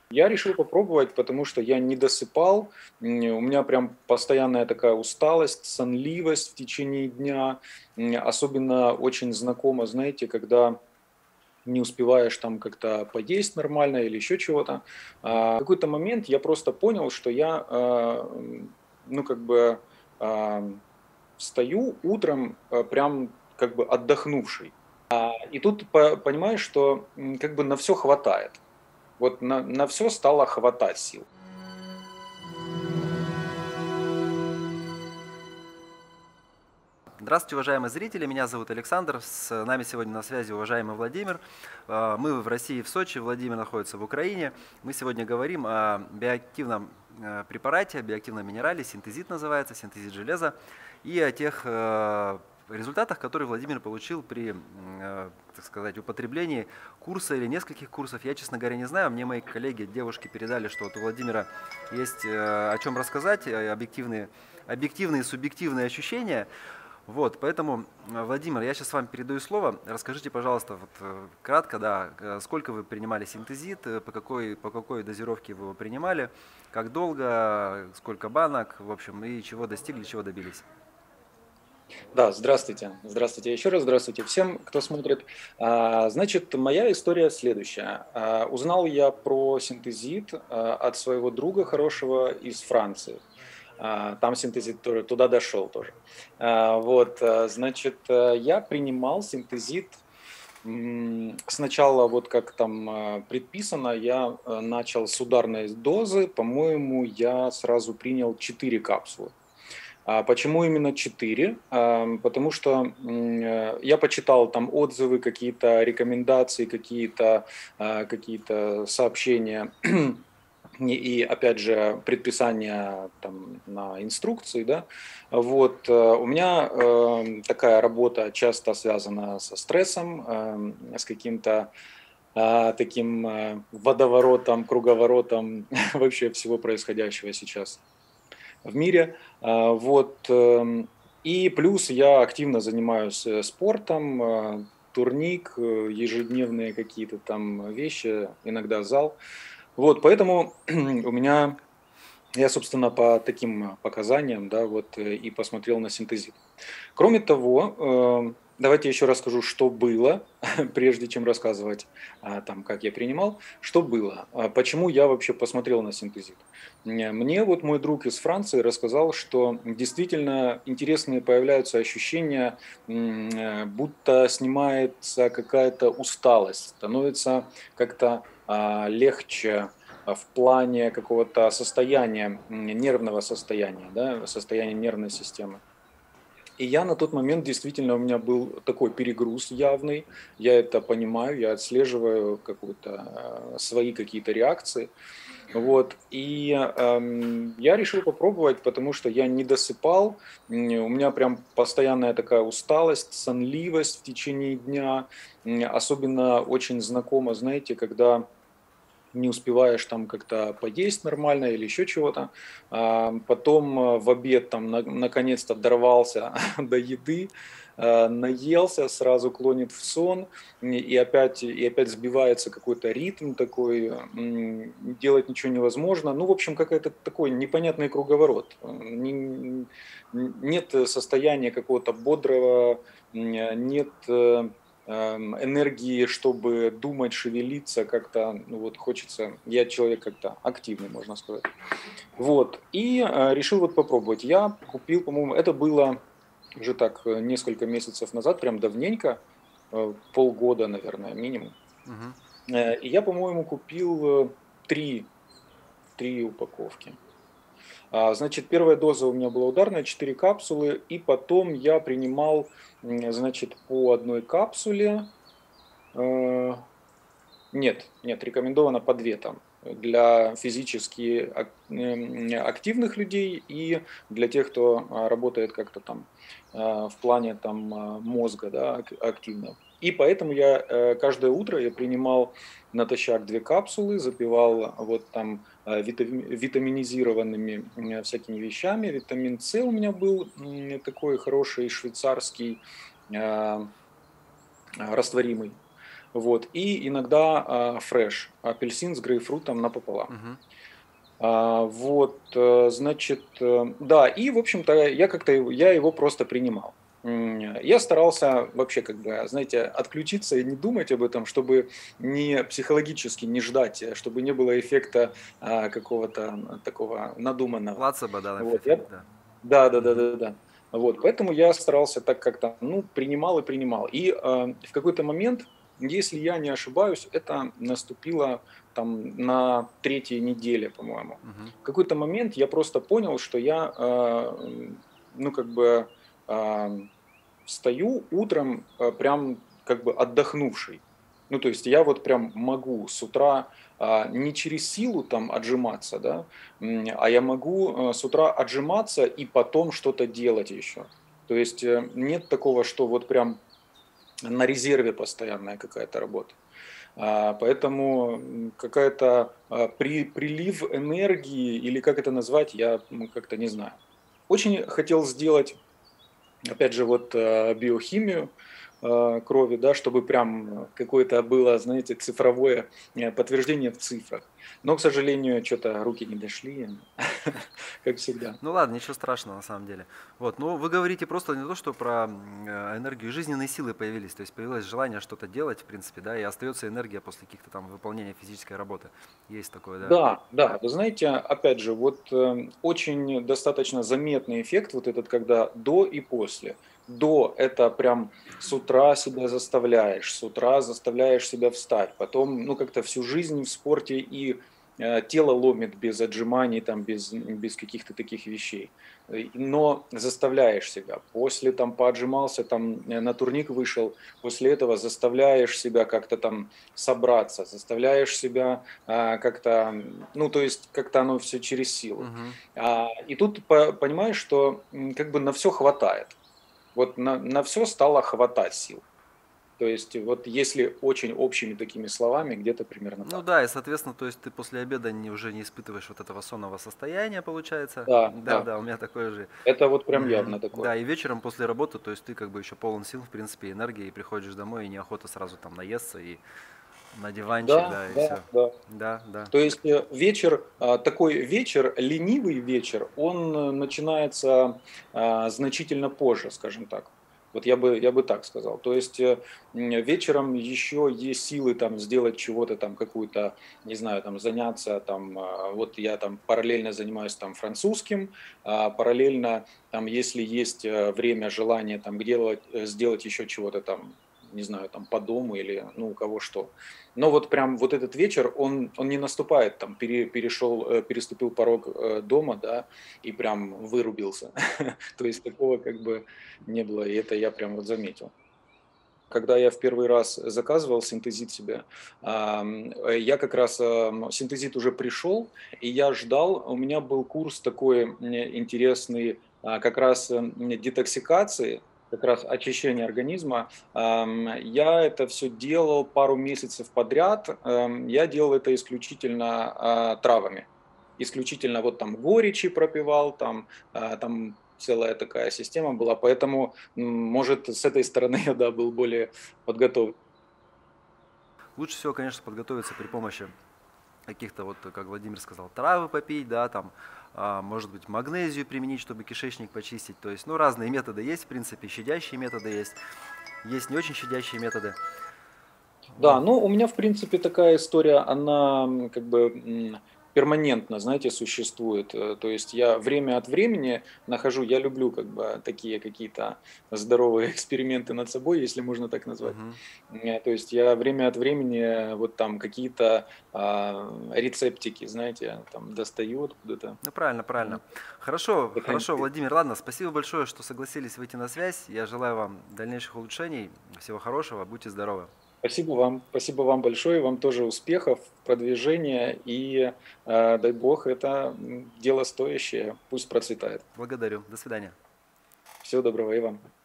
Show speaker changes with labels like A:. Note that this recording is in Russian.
A: Я решил попробовать, потому что я не досыпал, у меня прям постоянная такая усталость, сонливость в течение дня. Особенно очень знакомо, знаете, когда не успеваешь там как-то поесть нормально или еще чего-то. В какой-то момент я просто понял, что я, ну, как бы, ам, встаю утром, прям как бы отдохнувший. И тут понимаешь, что, как бы на все хватает. Вот на все стало хватать сил.
B: Здравствуйте, уважаемые зрители. Меня зовут Александр. С нами сегодня на связи уважаемый Владимир. Мы в России, в Сочи. Владимир находится в Украине. Мы сегодня говорим о биоактивном препарате, биоактивном минерале, синтезит называется, синтезит железа, и о тех результатах, которые Владимир получил при, так сказать, употреблении курса или нескольких курсов. Я, честно говоря, не знаю. Мне мои коллеги, девушки передали, что вот у Владимира есть о чем рассказать, объективные и субъективные ощущения. Вот, поэтому, Владимир, я сейчас вам передаю слово. Расскажите, пожалуйста, вот, кратко, да, сколько вы принимали синтезит, по какой дозировке вы его принимали, как долго, сколько банок, в общем, и чего достигли, чего добились.
A: Да, здравствуйте. Здравствуйте еще раз. Здравствуйте всем, кто смотрит. Значит, моя история следующая. Узнал я про синтезит от своего друга хорошего из Франции. Там синтезит тоже, туда дошел тоже. Вот, значит, я принимал синтезит сначала, вот как там предписано, я начал с ударной дозы. По-моему, я сразу принял 4 капсулы. Почему именно 4? Потому что я почитал там отзывы, какие-то рекомендации, какие-то сообщения и, опять же, предписания там, на инструкции. Да? Вот. У меня такая работа часто связана со стрессом, с каким-то таким водоворотом, круговоротом вообще всего происходящего сейчас в мире. Вот. И плюс я активно занимаюсь спортом, турник, ежедневные какие-то там вещи, иногда зал. Вот, поэтому у меня я, собственно, по таким показаниям, да, вот и посмотрел на синтезит. Кроме того, давайте еще расскажу, что было, прежде чем рассказывать, там, как я принимал. Что было? Почему я вообще посмотрел на синтезит? Мне вот мой друг из Франции рассказал, что действительно интересные появляются ощущения, будто снимается какая-то усталость, становится как-то легче в плане какого-то состояния, нервного состояния, да, состояния нервной системы. И я на тот момент действительно, у меня был такой перегруз явный, я это понимаю, я отслеживаю какую-то, свои какие-то реакции. Вот. И я решил попробовать, потому что я не досыпал, у меня прям постоянная такая усталость, сонливость в течение дня. Особенно очень знакомо, знаете, когда не успеваешь там как-то поесть нормально или еще чего-то. Потом в обед там наконец-то дорвался до еды, наелся, сразу клонит в сон, и опять сбивается какой-то ритм такой, делать ничего невозможно. Ну, в общем, какой-то такой непонятный круговорот. Нет состояния какого-то бодрого, нет энергии, чтобы думать, шевелиться как-то, ну вот хочется, я человек как-то активный, можно сказать. Вот, и решил вот попробовать. Я купил, по-моему, это было уже так несколько месяцев назад, прям давненько, полгода, наверное, минимум.
B: Мгм.
A: И я, по-моему, купил три, три упаковки. Значит, первая доза у меня была ударная, 4 капсулы, и потом я принимал, значит, по одной капсуле. э, Нет, рекомендовано по 2 там для физически активных людей и для тех, кто работает как-то там в плане там мозга, да, активно. И поэтому я каждое утро я принимал натощак 2 капсулы, запивал вот там витаминизированными всякими вещами. Витамин С у меня был такой хороший швейцарский, а, растворимый. вот, и иногда фреш, апельсин с грейпфрутом напополам.
B: Мгм.
A: Вот, значит, да, и, в общем-то, я его просто принимал. Я старался вообще, как бы, знаете, отключиться и не думать об этом, чтобы не психологически не ждать, чтобы не было эффекта какого-то такого надуманного.
B: Плацебо, да,
A: Вот,
B: эффект, да.
A: да, да, да,
B: Мгм.
A: да, да. Вот, поэтому я старался так как-то, ну, принимал и принимал. И в какой-то момент, если я не ошибаюсь, это наступило там на третьей неделе, по-моему.
B: Мгм.
A: В какой-то момент я просто понял, что я, ну, как бы а, встаю утром прям как бы отдохнувший. Ну, то есть я вот прям могу с утра не через силу там отжиматься, да, а я могу с утра отжиматься и потом что-то делать еще. То есть нет такого, что вот прям на резерве постоянная какая-то работа. Поэтому какая-то прилив энергии, или как это назвать, я как-то не знаю. Очень хотел сделать, опять же, вот биохимию крови, да, чтобы прям какое-то было, знаете, цифровое подтверждение в цифрах. Но, к сожалению, что-то руки не дошли, как всегда.
B: Ну ладно, ничего страшного на самом деле. Вот, ну вы говорите просто не то, что про энергию, жизненные силы появились, то есть появилось желание что-то делать, в принципе, да, и остается энергия после каких-то там выполнения физической работы. Есть такое, да.
A: Да, да, вы знаете, опять же, вот очень достаточно заметный эффект вот этот, когда до и после. До — это прям с утра себя заставляешь, с утра заставляешь себя встать, потом, ну, как-то всю жизнь в спорте и тело ломит без отжиманий, там, без каких-то таких вещей. Но заставляешь себя. После там поотжимался, там на турник вышел, после этого заставляешь себя как-то там собраться, заставляешь себя как-то, ну, то есть как-то оно все через силу.
B: Мгм.
A: И тут понимаешь, что как бы на все хватает. Вот на все стало хватать сил. То есть вот если очень общими такими словами, где-то примерно
B: Ну
A: так.
B: да, и соответственно, то есть ты после обеда уже не испытываешь вот этого сонного состояния, получается.
A: Да,
B: Да,
A: да.
B: да, у меня такое же.
A: Это вот прям
B: Мгм.
A: явно такое.
B: Да, и вечером после работы, то есть ты как бы еще полон сил, в принципе, энергии, и приходишь домой, и неохота сразу там наесться и на диванчик,
A: Да,
B: да, и
A: да,
B: все.
A: да.
B: Да, да.
A: То есть вечер, такой вечер, ленивый вечер, он начинается значительно позже, скажем так. Вот я бы так сказал. То есть вечером еще есть силы там сделать чего-то там, какую-то, не знаю, там заняться там, вот я там параллельно занимаюсь там французским, параллельно там, если есть время, желание там сделать еще чего-то там, не знаю, там по дому или ну у кого что. Но вот прям вот этот вечер, он не наступает, там, переступил порог дома, да, и прям вырубился. То есть такого как бы не было, и это я прям вот заметил. Когда я в первый раз заказывал синтезит себе, я как раз, синтезит уже пришел, и я ждал. У меня был курс такой интересный, как раз детоксикации, как раз очищения организма. Я это все делал пару месяцев подряд. Я делал это исключительно травами. Исключительно вот там горечи пропивал, там целая такая система была. Поэтому может, с этой стороны я, да, был более подготовлен.
B: Лучше всего, конечно, подготовиться при помощи каких-то, вот, как Владимир сказал, травы попить, да, там, может быть, магнезию применить, чтобы кишечник почистить. То есть, ну, разные методы есть, в принципе, щадящие методы есть не очень щадящие методы.
A: Да,
B: Вот.
A: ну, у меня, в принципе, такая история, она как бы перманентно, знаете, существует. То есть я время от времени нахожу, я люблю как бы такие какие-то здоровые эксперименты над собой, если можно так назвать.
B: Мгм.
A: То есть я время от времени вот там какие-то рецептики, знаете, там достаю откуда-то.
B: Ну, правильно,
A: М,
B: правильно. Хорошо,
A: какая-нибудь.
B: хорошо, Владимир, ладно, спасибо большое, что согласились выйти на связь. Я желаю вам дальнейших улучшений, всего хорошего, будьте здоровы.
A: Спасибо вам большое, вам тоже успехов, продвижения и, дай бог, это дело стоящее, пусть процветает.
B: Благодарю, до свидания.
A: Всего доброго и вам.